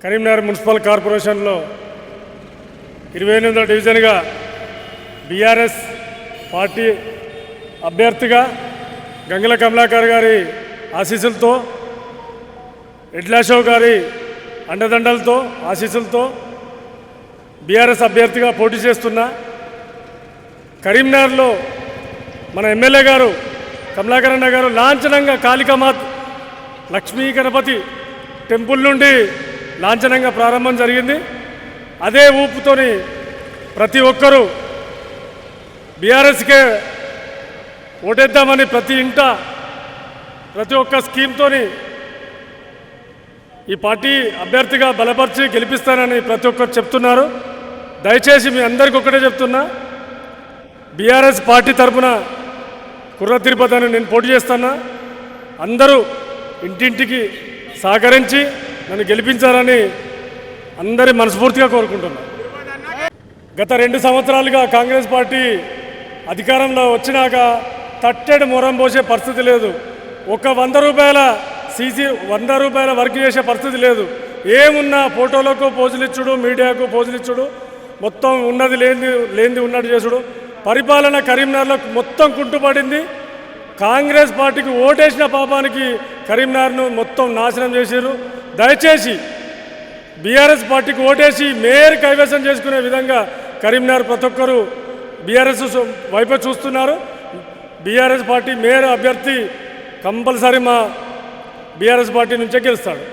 Karimnagar municipal కార్పొరేషన్లో 28వ డివిజన్గా BRS party అభ్యర్థిగా గంగుల కమలాకర్ గారి ఆశీస్సులతో ఎడ్లాషో గారి అండదండలతో ఆశీస్సులతో బీఆర్ఎస్ అభ్యర్థిగా పోటీ చేస్తున్న కరీంనగర్లో మన ఎమ్మెల్యే గారు కమలాకర్ అన్న గారు లాంఛనంగా కాళికామాత్ లక్ష్మీ గణపతి టెంపుల్ నుండి లాంఛనంగా ప్రారంభం జరిగింది. అదే ఊపుతోని ప్రతి ఒక్కరూ బీఆర్ఎస్కే ఓటేద్దామని ప్రతి ఇంట ప్రతి ఒక్క స్కీమ్తోని ఈ పార్టీ అభ్యర్థిగా బలపరిచి గెలిపిస్తానని ప్రతి ఒక్కరు చెప్తున్నారు. దయచేసి మీ అందరికీ ఒక్కటే చెప్తున్నా, బీఆర్ఎస్ పార్టీ తరఫున కుర్ర తిరుపతి అని నేను పోటీ చేస్తున్నా. అందరూ ఇంటింటికి సహకరించి నన్ను గెలిపించాలని అందరి మనస్ఫూర్తిగా కోరుకుంటున్నా. గత 2 సంవత్సరాలుగా కాంగ్రెస్ పార్టీ అధికారంలో వచ్చినాక తట్టెడు మొరం పోసే పరిస్థితి లేదు. ఒక 100 రూపాయల ₹100 వర్క్ చేసే పరిస్థితి లేదు. ఏమున్నా ఫోటోలకు పోజులు ఇచ్చుడు, మీడియాకు పోజులు ఇచ్చుడు, మొత్తం ఉన్నది లేనిది ఉన్నట్టు చేసుడు. పరిపాలన కరీంనగర్లో మొత్తం కుంటుపడింది. కాంగ్రెస్ పార్టీకి ఓటేసిన పాపానికి కరీంనగర్ను మొత్తం నాశనం చేశారు. దయచేసి బీఆర్ఎస్ పార్టీకి ఓటేసి మేయర్ కైవసం చేసుకునే విధంగా కరీంనగర్ ప్రతి ఒక్కరూ బీఆర్ఎస్ వైపు చూస్తున్నారు. బీఆర్ఎస్ పార్టీ మేయర్ అభ్యర్థి కంపల్సరీ మా బీఆర్ఎస్ పార్టీ నుంచే గెలుస్తాడు.